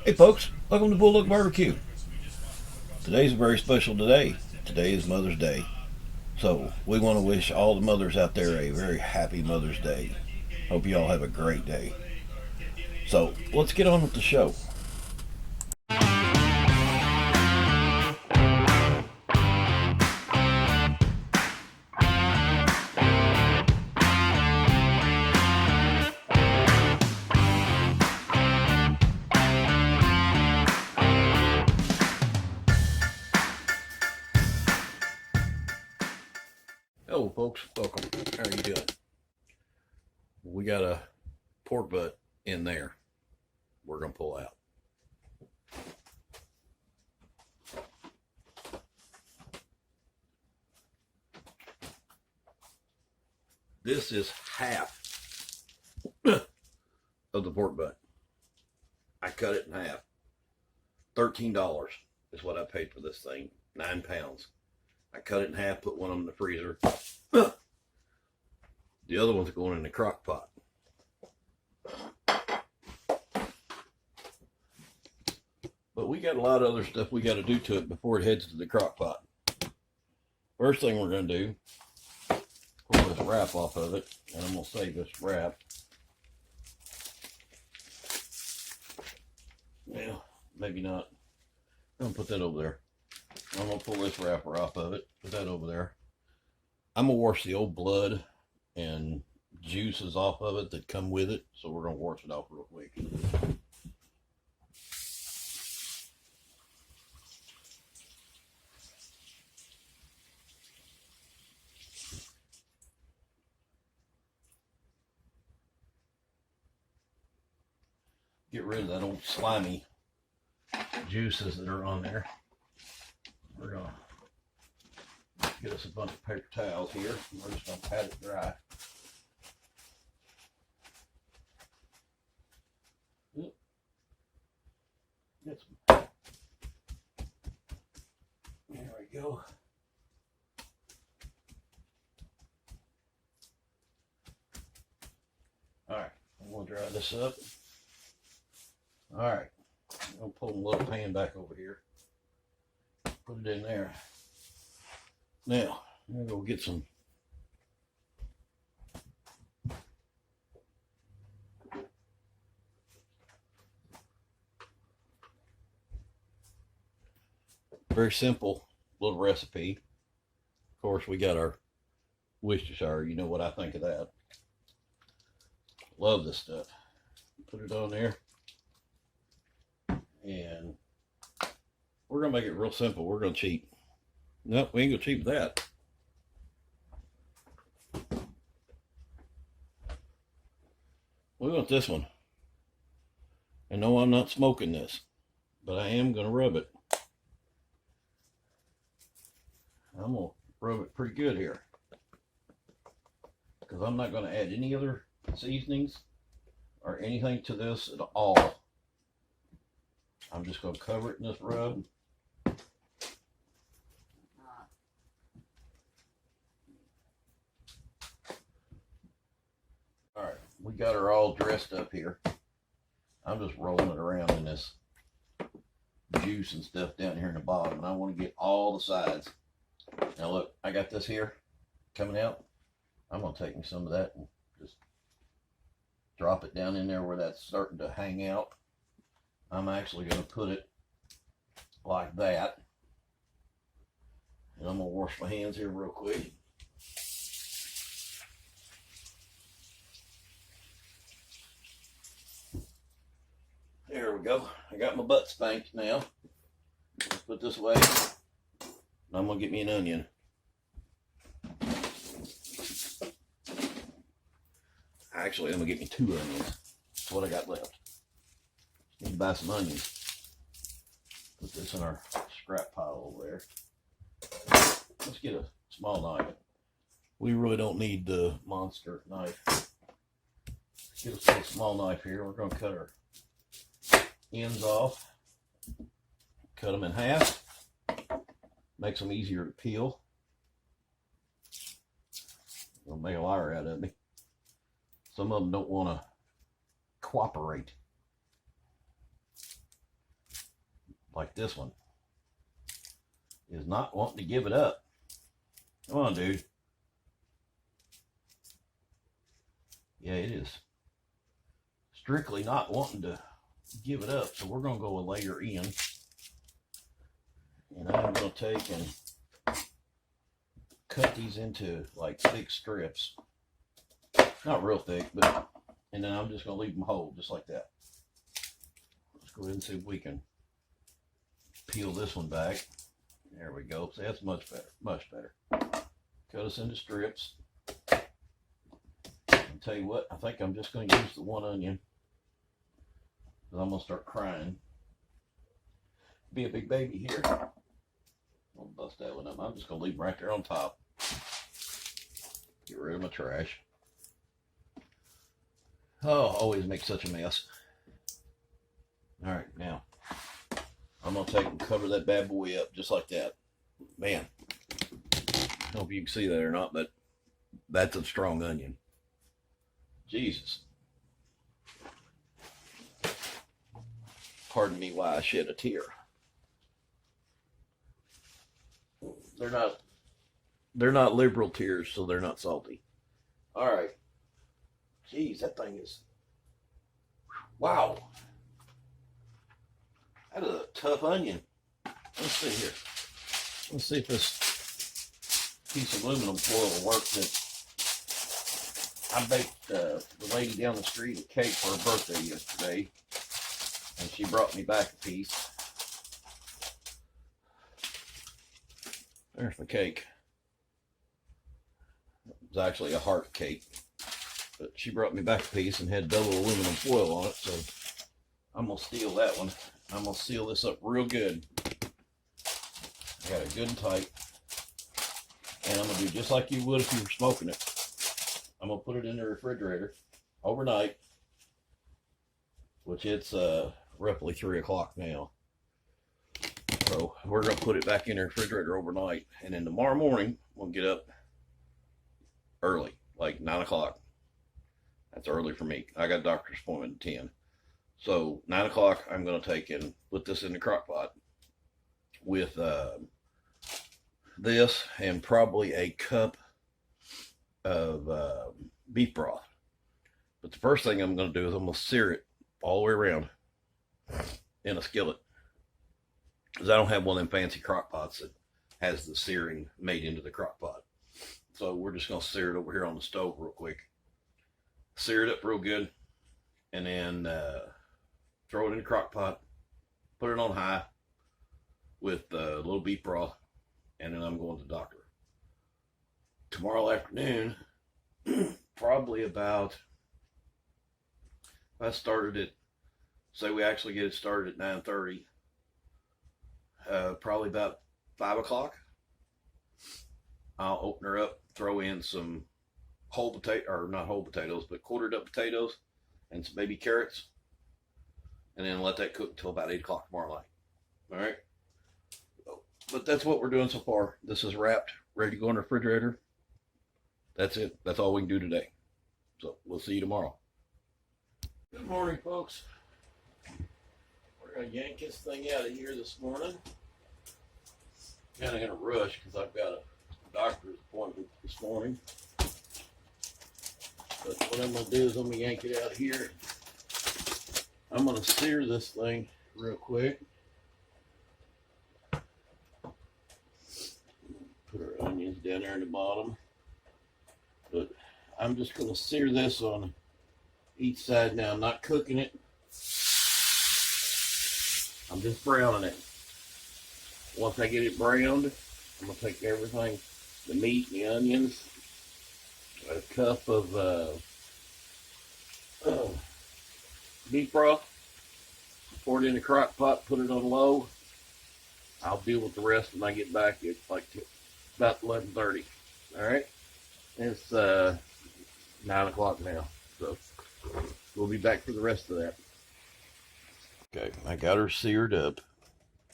Hey folks, welcome to BullDawg Barbecue. Today's a very special day. Today is Mother's Day. So we want to wish all the mothers out there a very happy Mother's Day. Hope you all have a great day. So let's get on with the show. Hello folks, welcome. How are you doing? We got a pork butt in there. We're going to pull out. This is half of the pork butt. I cut it in half. $13 is what I paid for this thing. 9 pounds. I cut it in half, put one of them in the freezer. The other one's going in the crock pot. But we got a lot of other stuff we got to do to it before it heads to the crock pot. First thing we're going to do, pull this wrap off of it, and I'm going to save this wrap. Well, maybe not. I'm going to put that over there. I'm going to pull this wrapper off of it, put that over there. I'm going to wash the old blood and juices off of it that come with it, so we're going to wash it off real quick. Get rid of that old slimy juices that are on there. We're going to get us a bunch of paper towels here. We're just going to pat it dry. Get some. There we go. All right, I'm going to dry this up. All right, I'm going to pull the little pan back over here. Put it in there. Now, I'm going to go get some very simple little recipe. Of course, we got our Worcestershire. You know what I think of that. Love this stuff. Put it on there. And we're going to make it real simple. We're going to cheat. Nope, we ain't going to cheat with that. We want this one. And no, I'm not smoking this, but I am going to rub it. I'm going to rub it pretty good here, because I'm not going to add any other seasonings or anything to this at all. I'm just going to cover it in this rub. All right, we got her all dressed up here. I'm just rolling it around in this juice and stuff down here in the bottom, and I want to get all the sides. Now look, I got this here coming out. I'm going to take me some of that and just drop it down in there where that's starting to hang out. I'm actually going to put it like that. And I'm going to wash my hands here real quick. There we go. I got my butt spanked now. Let's put this away. I'm going to get me an onion. Actually, I'm going to get me 2 onions. That's what I got left. Need to buy some onions. Put this in our scrap pile over there. Let's get a small knife. We really don't need the monster knife. Let's get us a small knife here. We're going to cut our ends off. Cut them in half. Makes them easier to peel. They'll make a liar out of me. Some of them don't want to cooperate. like this one, is not wanting to give it up. Come on, dude. Yeah, it is strictly not wanting to give it up. So we're going to go a layer in. And I'm going to take and cut these into like thick strips. Not real thick, but, and then I'm just going to leave them whole, just like that. Let's go ahead and see if we can peel this one back. There we go. See, that's much better, much better. Cut us into strips. I'll tell you what, I think I'm just going to use the one onion, because I'm going to start crying. Be a big baby here. I'll bust that one up. I'm just going to leave them right there on top. Get rid of my trash. Oh, always make such a mess. All right, now I'm going to take and cover that bad boy up just like that. Man, I don't know if you can see that or not, but that's a strong onion. Jesus. Pardon me why I shed a tear. They're not liberal tears, so they're not salty. All right. Jeez, that thing is, wow. That is a tough onion. Let's see here. Let's see if this piece of aluminum foil will work. I baked the lady down the street a cake for her birthday yesterday, and she brought me back a piece. There's my cake. It was actually a heart cake, but she brought me back a piece and had double aluminum foil on it, so I'm going to steal that one. I'm going to seal this up real good. I got it good and tight. And I'm going to do just like you would if you were smoking it. I'm going to put it in the refrigerator overnight, which it's roughly 3 o'clock now. So we're going to put it back in the refrigerator overnight. And then tomorrow morning, we'll get up early, like 9 o'clock. That's early for me. I got a doctor's appointment at 10. So 9 o'clock, I'm going to take and put this in the crock pot with this and probably a cup of beef broth. But the first thing I'm going to do is I'm going to sear it all the way around in a skillet, because I don't have one of them fancy crock pots that has the searing made into the crock pot. So we're just going to sear it over here on the stove real quick. Sear it up real good, and then throw it in the crock pot, put it on high with a little beef broth, and then I'm going to the doctor. Tomorrow afternoon, probably about, I started at, say we actually get it started at 9:30, probably about 5 o'clock, I'll open her up, throw in some whole potato, or not whole potatoes, but quartered up potatoes and some baby carrots, and then let that cook until about 8 o'clock tomorrow night. All right. But that's what we're doing so far. This is wrapped, ready to go in the refrigerator. That's it. That's all we can do today. So we'll see you tomorrow. Good morning, folks. We're going to yank this thing out of here this morning. Kind of in a rush because I've got a doctor's appointment this morning. But what I'm going to do is I'm going to yank it out of here. I'm going to sear this thing real quick. Put our onions down there in the bottom. But I'm just going to sear this on each side now. I'm not cooking it. I'm just browning it. Once I get it browned, I'm going to take everything, the meat, the onions, a cup of beef broth, pour it in the crock pot, put it on low. I'll deal with the rest when I get back at like about 11:30. All right. It's 9 o'clock now, so we'll be back for the rest of that. Okay, I got her seared up,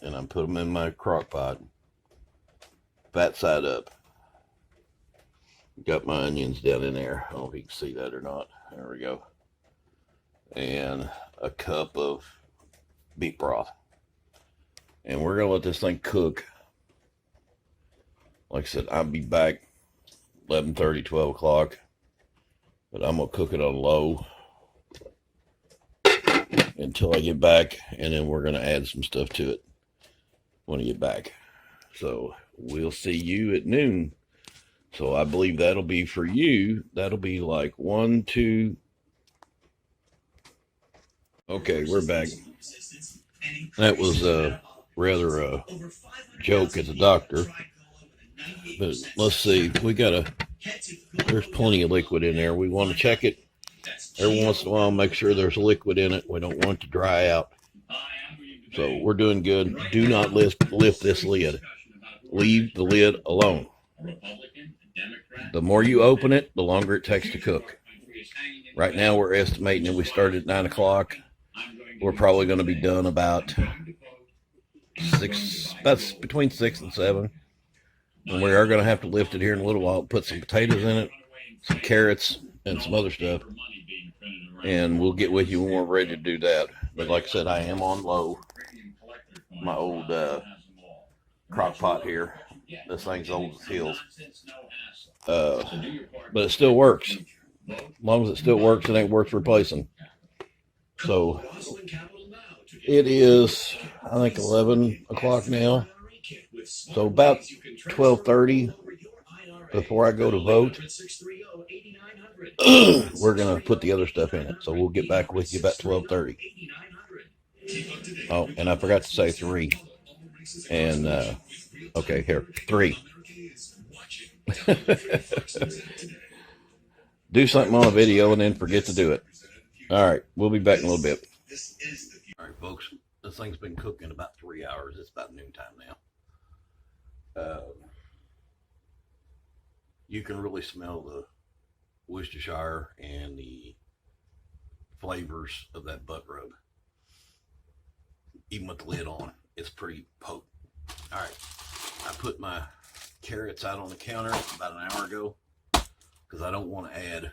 and I'm putting them in my crock pot, fat side up. Got my onions down in there. I don't know if you can see that or not. There we go. And a cup of beef broth. And we're gonna let this thing cook. Like I said, I'll be back 11:30, 12 o'clock. But I'm gonna cook it on low until I get back, and then we're gonna add some stuff to it when I get back. So we'll see you at noon. So I believe that'll be for you. That'll be like 1, 2. Okay, we're back. That was rather a joke at the doctor. But let's see. There's plenty of liquid in there. We want to check it every once in a while, make sure there's liquid in it. We don't want it to dry out. So we're doing good. Do not lift this lid. Leave the lid alone. The more you open it, the longer it takes to cook. Right now we're estimating that we started at 9 o'clock. We're probably going to be done about 6, that's between 6 and 7. And we are going to have to lift it here in a little while, put some potatoes in it, some carrots, and some other stuff. And we'll get with you when we're ready to do that. But like I said, I am on low. My old crock pot here. This thing's old as hills. But it still works. As long as it still works, it ain't worth replacing. So it is, I think, 11 o'clock now. So about 12:30 before I go to vote, we're going to put the other stuff in it. So we'll get back with you about 12:30. Oh, and I forgot to say 3. And, okay, here, 3. Do something on a video and then forget to do it. All right, we'll be back in a little bit. All right, folks, this thing's been cooking about 3 hours. It's about noontime now. You can really smell the Worcestershire and the flavors of that butt rub. Even with the lid on, it's pretty potent. All right, I put my carrots out on the counter about an hour ago because I don't want to add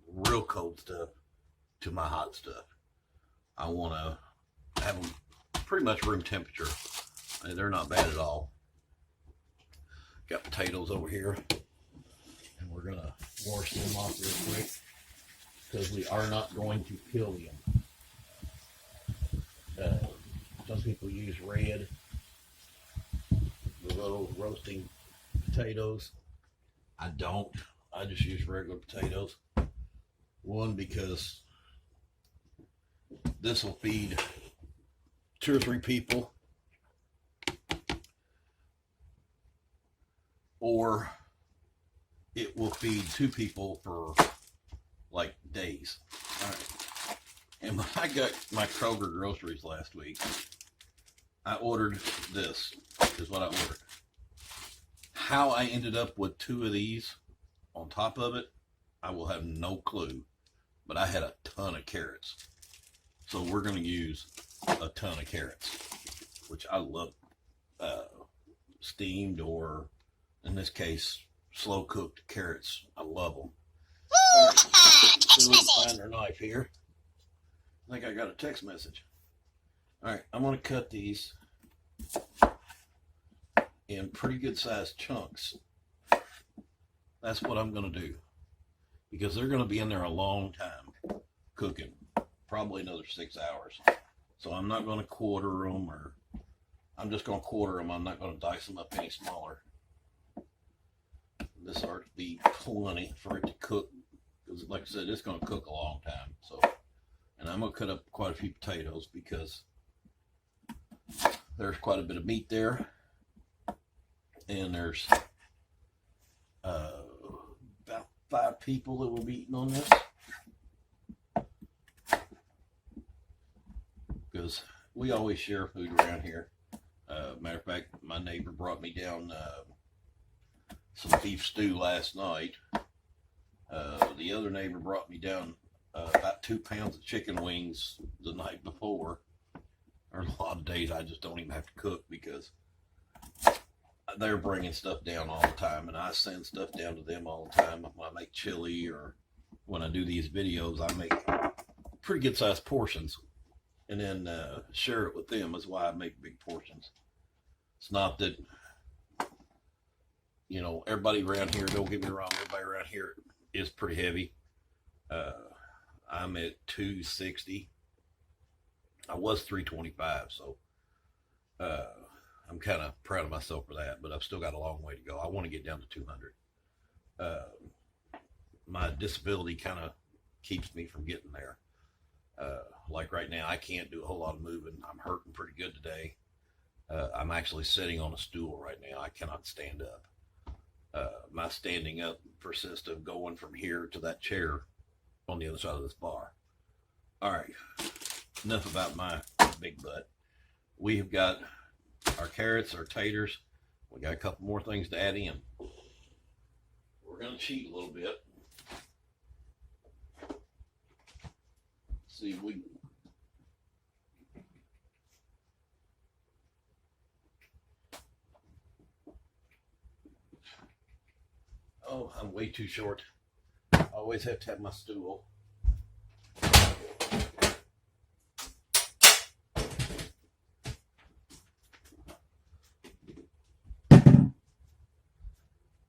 real cold stuff to my hot stuff. I want to have them pretty much room temperature. They're not bad at all. Got potatoes over here, and we're gonna wash them off real quick because we are not going to peel them. Some people use red, the little roasting potatoes. I don't. I just use regular potatoes. One, because this will feed 2 or 3 people, or it will feed 2 people for like days. All right. And when I got my Kroger groceries last week, I ordered this, is what I ordered. How I ended up with 2 of these on top of it, I will have no clue. But I had a ton of carrots. So we're going to use a ton of carrots, which I love, steamed or, in this case, slow cooked carrots. I love them. All right, so we can find our knife here. I think I got a text message. All right, I'm going to cut these in pretty good sized chunks. That's what I'm going to do, because they're going to be in there a long time cooking, probably another 6 hours. So I'm not going to quarter them, or I'm just going to quarter them. I'm not going to dice them up any smaller. This ought to be plenty for it to cook, because like I said, it's going to cook a long time. So, and I'm going to cut up quite a few potatoes because there's quite a bit of meat there, and there's about 5 people that will be eating on this, because we always share food around here. Matter of fact, my neighbor brought me down some beef stew last night. The other neighbor brought me down about 2 pounds of chicken wings the night before. There's a lot of days I just don't even have to cook because they're bringing stuff down all the time, and I send stuff down to them all the time. When I make chili, or when I do these videos, I make pretty good sized portions and then share it with them. Is why I make big portions. It's not that, you know, everybody around here, don't get me wrong, everybody around here is pretty heavy. I'm at 260. I was 325, so I'm kind of proud of myself for that, but I've still got a long way to go. I want to get down to 200. My disability kind of keeps me from getting there. Like right now, I can't do a whole lot of moving. I'm hurting pretty good today. I'm actually sitting on a stool right now. I cannot stand up. My standing up persists of going from here to that chair on the other side of this bar. All right, enough about my big butt. We have got our carrots, our taters. We got a couple more things to add in. We're going to cheat a little bit. See if we Oh, I'm way too short. I always have to have my stool.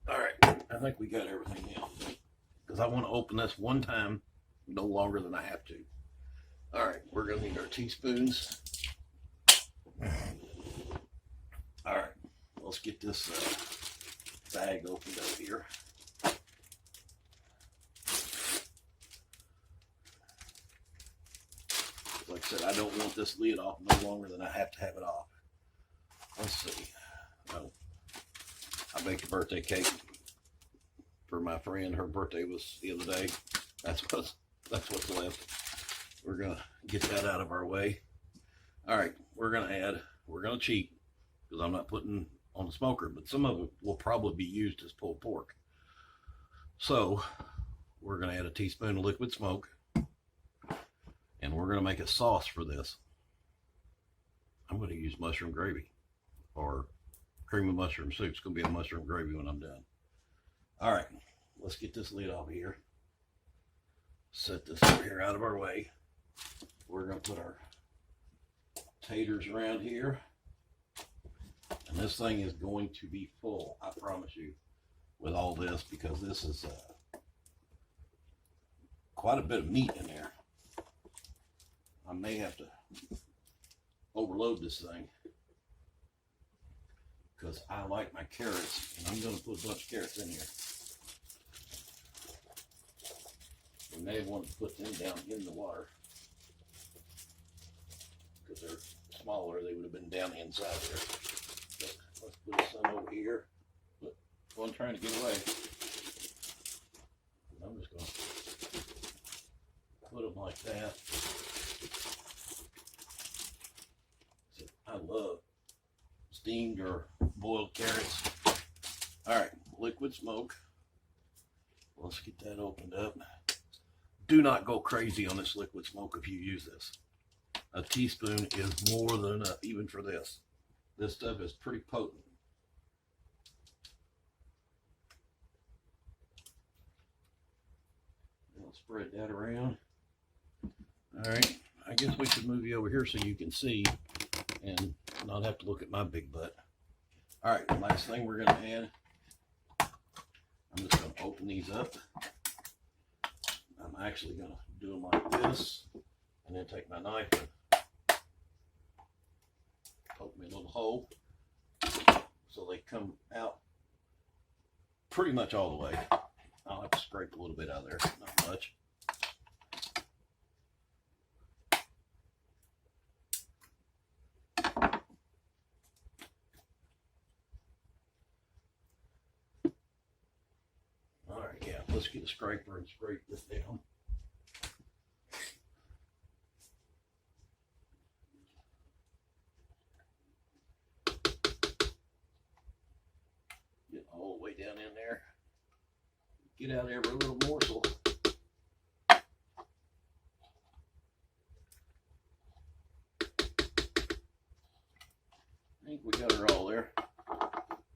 All right, I think we got everything now. Because I want to open this one time, no longer than I have to. All right, we're going to need our teaspoons. All right, let's get this bag opened up here. Like I said, I don't want this lid off no longer than I have to have it off. Let's see. Oh, I baked a birthday cake for my friend. Her birthday was the other day. That's what's left. We're gonna get that out of our way. All right, we're gonna cheat because I'm not putting on the smoker, but some of it will probably be used as pulled pork. So we're gonna add a teaspoon of liquid smoke. And we're going to make a sauce for this. I'm going to use mushroom gravy or cream of mushroom soup. It's going to be a mushroom gravy when I'm done. All right, let's get this lid off here. Set this over here out of our way. We're going to put our taters around here. And this thing is going to be full, I promise you, with all this, because this is quite a bit of meat in there. I may have to overload this thing because I like my carrots, and I'm going to put a bunch of carrots in here. We may have wanted to put them down in the water because they're smaller. They would have been down inside there. But let's put some over here. But one trying to get away. I'm just going to put them like that. I love steamed or boiled carrots. All right, liquid smoke. Let's get that opened up. Do not go crazy on this liquid smoke if you use this. A teaspoon is more than enough, even for this. This stuff is pretty potent. I'll spread that around. All right, I guess we should move you over here so you can see and not have to look at my big butt. All right, last thing we're going to add, I'm just going to open these up. I'm actually going to do them like this, and then take my knife and poke me a little hole so they come out pretty much all the way. I'll have to scrape a little bit out of there, not much. Let's get a scraper and scrape this down. Get all the way down in there. Get out every little morsel. I think we got her all there.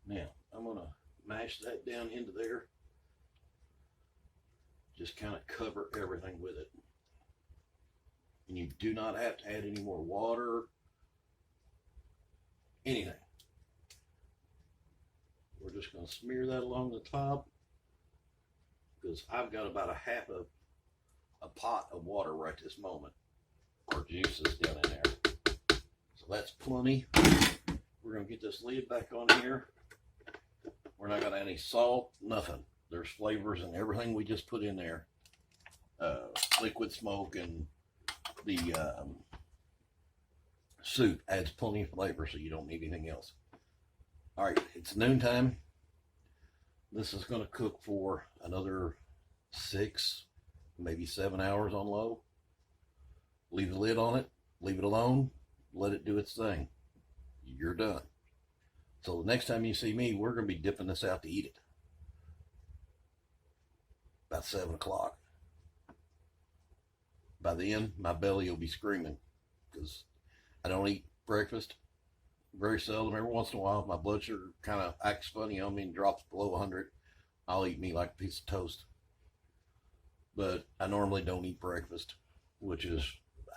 Now, I'm going to mash that down into there. Just kind of cover everything with it. And you do not have to add any more water, anything. just going to smear that along the top, because I've got about a pot of water right this moment, or juices down in there. So that's plenty. We're going to get this lid back on here. We're not going to add any salt, nothing. There's flavors and everything we just put in there. Liquid smoke and the soup adds plenty of flavor, so you don't need anything else. All right, it's noontime. This is going to cook for another 6, maybe 7 hours on low. Leave the lid on it, leave it alone, let it do its thing. You're done. So the next time you see me, we're going to be dipping this out to eat it. About 7 o'clock. By then, my belly will be screaming, because I don't eat breakfast very seldom. Every once in a while, if my blood sugar kind of acts funny on me and drops below 100, I'll eat me like a piece of toast. But I normally don't eat breakfast, which is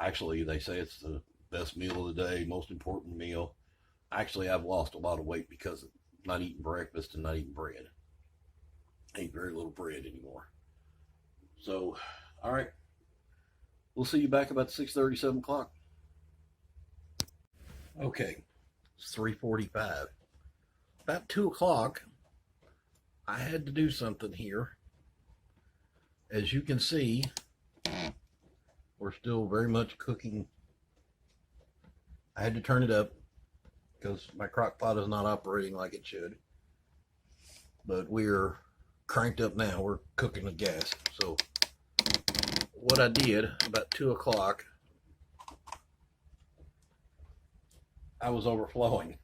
actually, they say it's the best meal of the day, most important meal. Actually, I've lost a lot of weight because of not eating breakfast and not eating bread. I eat very little bread anymore. So, all right. We'll see you back about 6:30, 7 o'clock. Okay, it's 3:45. About 2 o'clock, I had to do something here. As you can see, we're still very much cooking. I had to turn it up because my crock pot is not operating like it should. But we're cranked up now. We're cooking with gas. So what I did about 2 o'clock, I was overflowing.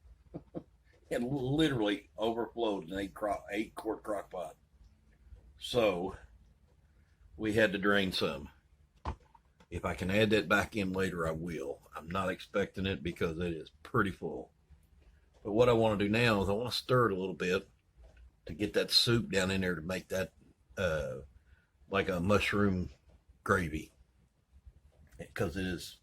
It literally overflowed an 8-quart crock pot. So we had to drain some. If I can add that back in later, I will. I'm not expecting it because it is pretty full. But what I want to do now is I want to stir it a little bit to get that soup down in there to make that like a mushroom gravy, because it is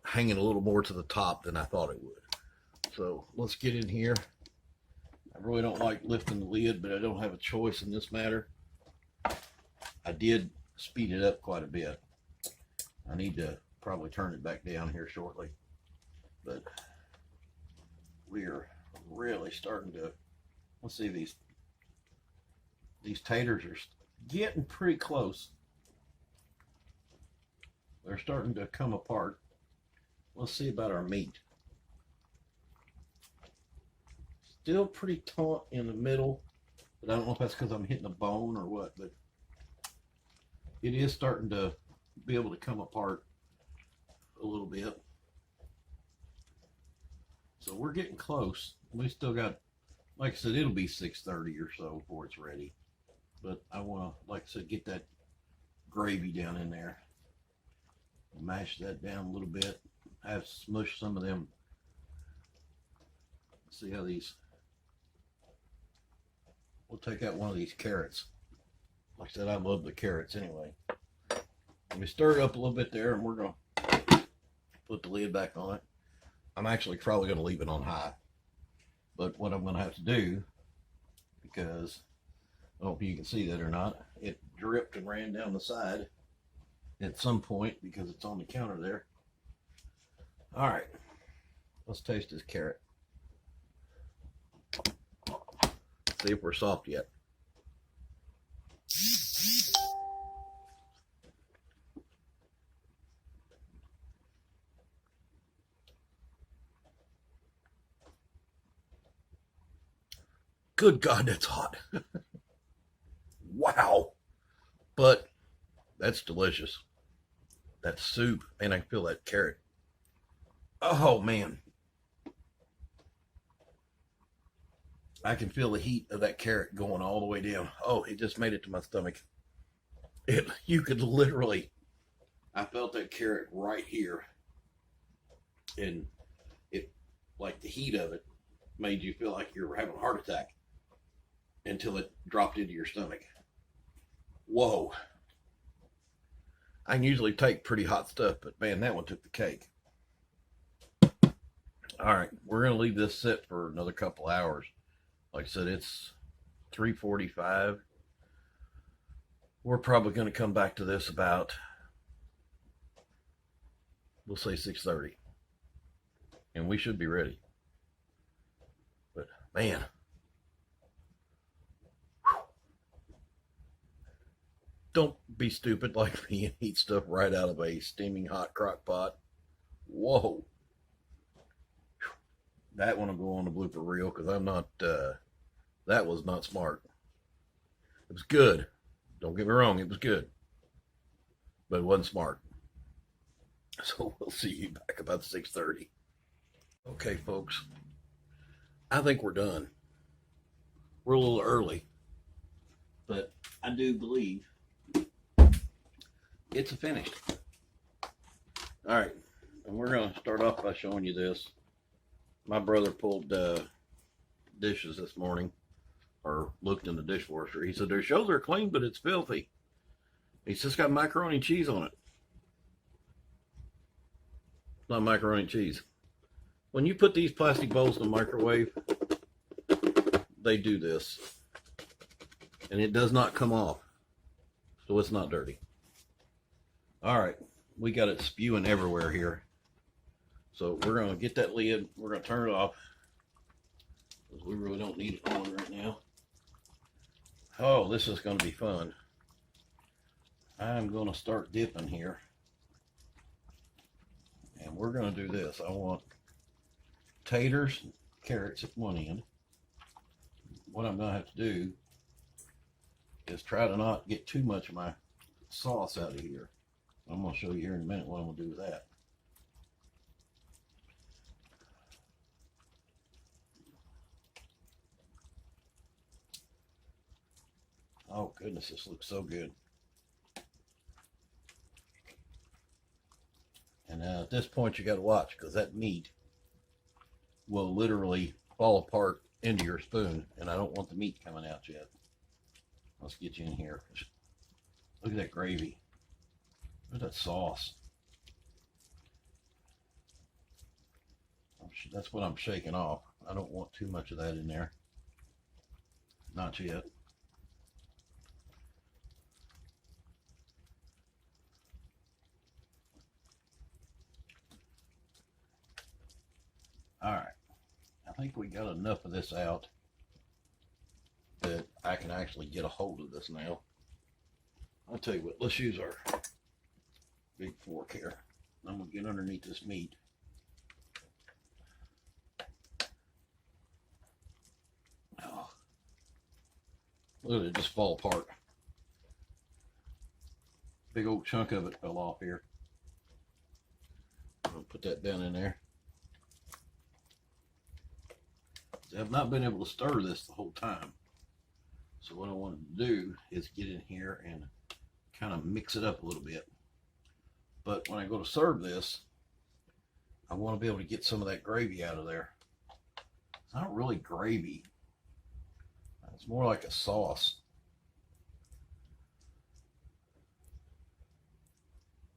hanging a little more to the top than I thought it would. So let's get in here. I really don't like lifting the lid, but I don't have a choice in this matter. I did speed it up quite a bit. I need to probably turn it back down here shortly, but we're really starting to, let's see, these taters are getting pretty close. They're starting to come apart. Let's see about our meat. Still pretty taut in the middle, but I don't know if that's because I'm hitting a bone or what, but it is starting to be able to come apart a little bit. So we're getting close. We still got, like I said, it'll be 6:30 or so before it's ready. But I want to, like I said, get that gravy down in there. Mash that down a little bit. Have smushed some of them. Let's see how these, we'll take out one of these carrots. Like I said, I love the carrots anyway. Let me stir it up a little bit there, and we're going to put the lid back on it. I'm actually probably going to leave it on high. But what I'm going to have to do, because I don't know if you can see that or not, it dripped and ran down the side at some point because it's on the counter there. All right, let's taste this carrot. See if we're soft yet. Good God, that's hot. Wow. But that's delicious. That soup, and I can feel that carrot. Oh, man. I can feel the heat of that carrot going all the way down. Oh, it just made it to my stomach. You could literally, I felt that carrot right here. And it, like the heat of it, made you feel like you were having a heart attack until it dropped into your stomach. Whoa. I can usually take pretty hot stuff, but man, that one took the cake. All right, we're going to leave this sit for another couple hours Like I said, it's 3:45. We're probably going to come back to this about, we'll say 6:30. And we should be ready. But man, don't be stupid like me and eat stuff right out of a steaming hot crock pot. Whoa. That one will go on the blooper reel because I'm not, that was not smart. It was good. Don't get me wrong, it was good. But it wasn't smart. So we'll see you back about 6:30. Okay, folks. I think we're done. We're a little early. But I do believe it's finished. All right. And we're going to start off by showing you this. My brother pulled dishes this morning, or looked in the dishwasher. He said, their shows are clean, but it's filthy. He says, it's got macaroni and cheese on it. It's not macaroni and cheese. When you put these plastic bowls in the microwave, they do this. And it does not come off. So it's not dirty. All right. We got it spewing everywhere here. So we're going to get that lid. We're going to turn it off, because we really don't need it on right now. Oh, this is going to be fun. I'm going to start dipping here. And we're going to do this. I want taters, carrots at one end. What I'm going to have to do is try to not get too much of my sauce out of here. I'm going to show you here in a minute what I'm going to do with that. Oh goodness, this looks so good. And at this point you got to watch, because that meat will literally fall apart into your spoon, and I don't want the meat coming out yet. Let's get you in here. Look at that gravy. Look at that sauce. That's what I'm shaking off. I don't want too much of that in there. Not yet. All right, I think we got enough of this out that I can actually get a hold of this now. I'll tell you what, let's use our big fork here. I'm gonna get underneath this meat. Oh, look at it just fall apart. Big old chunk of it fell off here. I'm gonna put that down in there. I've not been able to stir this the whole time. So what I want to do is get in here and kind of mix it up a little bit. But when I go to serve this, I want to be able to get some of that gravy out of there. It's not really gravy. It's more like a sauce.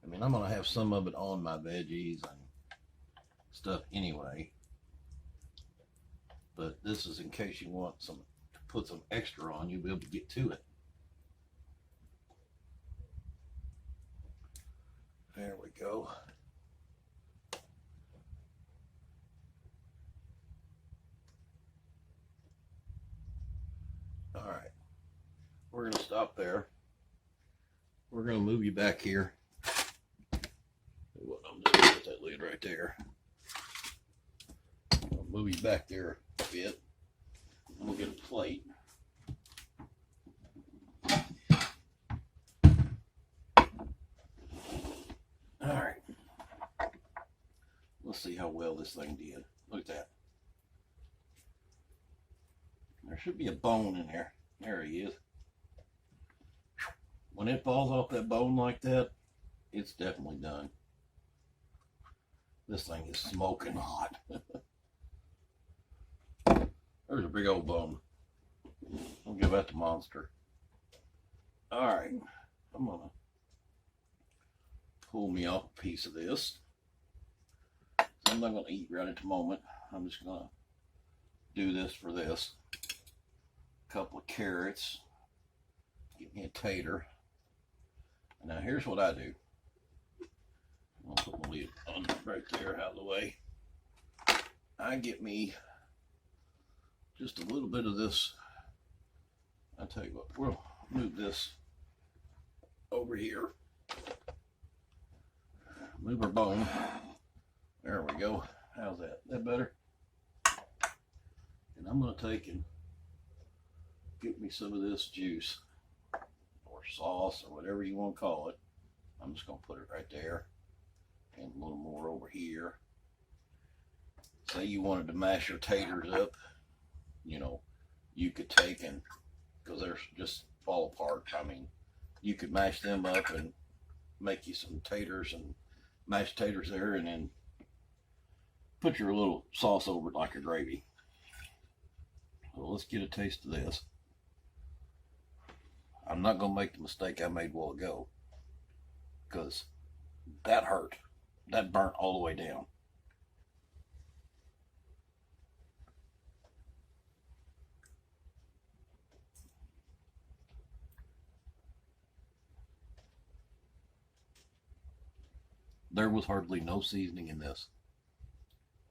I mean, I'm going to have some of it on my veggies and stuff anyway. But this is in case you want to put some extra on, you'll be able to get to it. There we go. All right, we're going to stop there. We're going to move you back here. What I'm doing, put that lid right there. I'll move you back there a bit. And we'll get a plate. All right. Let's see how well this thing did. Look at that. There should be a bone in there. There he is. When it falls off that bone like that, it's definitely done. This thing is smoking hot. There's a big old bone. I'll give that to Monster. All right, I'm gonna pull me off a piece of this. I'm not gonna eat right at the moment. I'm just gonna do this for this. a couple of carrots, get me a tater. Now here's what I do. I'll put my lid on right there out of the way. I get me just a little bit of this. I tell you what, we'll move this over here. Move our bone. There we go. How's that? That better? And I'm going to take and get me some of this juice or sauce or whatever you want to call it. I'm just going to put it right there and a little more over here. Say you wanted to mash your taters up, you know, you could take and, because they're just fall apart. I mean, you could mash them up and make you some taters and mashed taters there, and then put your little sauce over it like a gravy. So let's get a taste of this. I'm not going to make the mistake I made a while ago, because that hurt. That burnt all the way down. There was hardly no seasoning in this.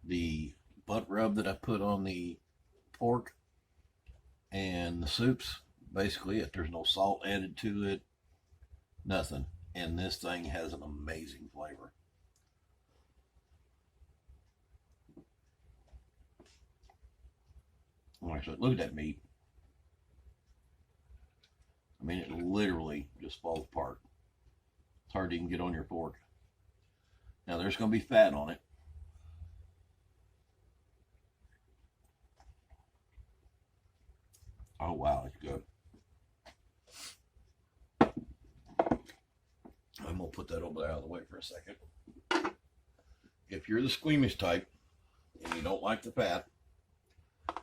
The butt rub that I put on the pork and the soups, basically it. There's no salt added to it, nothing. And this thing has an amazing flavor. Like I said, look at that meat. I mean, it literally just falls apart. It's hard to even get on your fork. Now there's going to be fat on it. Oh wow, it's good. I'm going to put that over there out of the way for a second. If you're the squeamish type and you don't like the fat,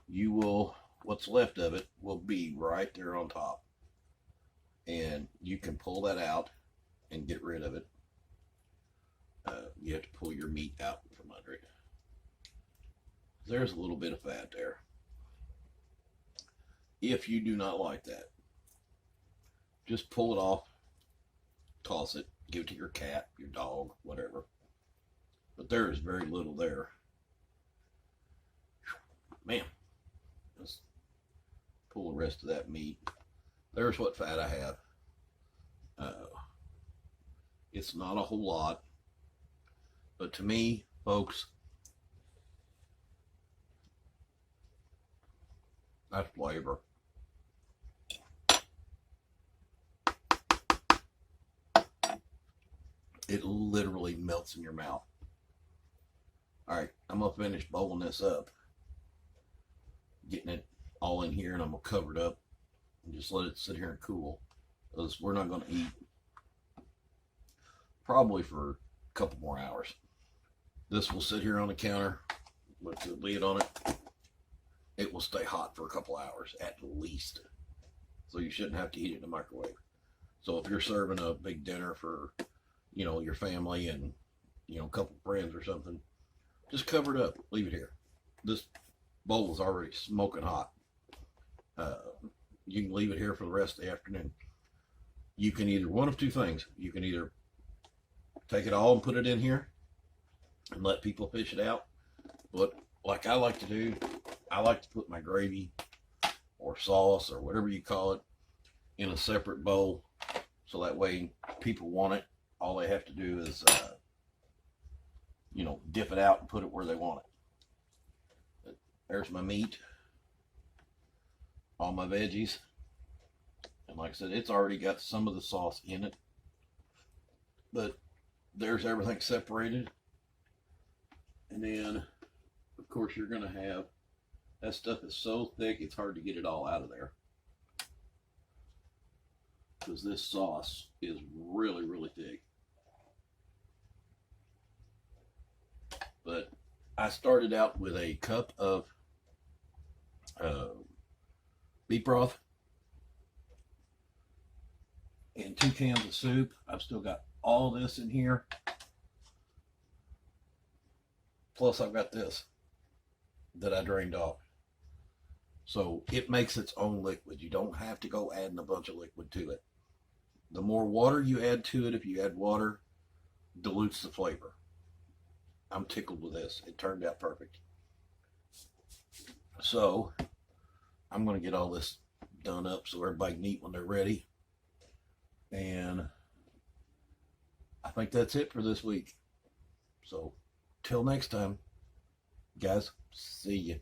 you will, what's left of it will be right there on top. And you can pull that out and get rid of it. You have to pull your meat out from under it. There's a little bit of fat there. If you do not like that, just pull it off, toss it, give it to your cat, your dog, whatever. But there is very little there. Man, let's pull the rest of that meat. There's what fat I have. It's not a whole lot. But to me, folks, that's flavor. It literally melts in your mouth. All right, I'm going to finish bowling this up. Getting it all in here, and I'm going to cover it up and just let it sit here and cool. Because we're not going to eat probably for a couple more hours. This will sit here on the counter with the lid on it. It will stay hot for a couple hours at least. So you shouldn't have to eat it in the microwave. So if you're serving a big dinner for, you know, your family and, you know, a couple friends or something, just cover it up. Leave it here. This bowl is already smoking hot. You can leave it here for the rest of the afternoon. You can either, one of two things. You can either take it all and put it in here and let people fish it out. But like I like to do, I like to put my gravy or sauce or whatever you call it in a separate bowl. So that way people want it. All they have to do is, you know, dip it out and put it where they want it. But there's my meat. All my veggies. And like I said, it's already got some of the sauce in it. But there's everything separated. And then, of course, you're going to have, that stuff is so thick, it's hard to get it all out of there. Because this sauce is really, really thick. But I started out with a cup of beef broth and 2 cans of soup. I've still got all this in here. Plus I've got this that I drained off. So it makes its own liquid. You don't have to go adding a bunch of liquid to it. The more water you add to it, if you add water, dilutes the flavor. I'm tickled with this. It turned out perfect. So I'm going to get all this done up so everybody can eat when they're ready. And I think that's it for this week. So till next time, guys, see you.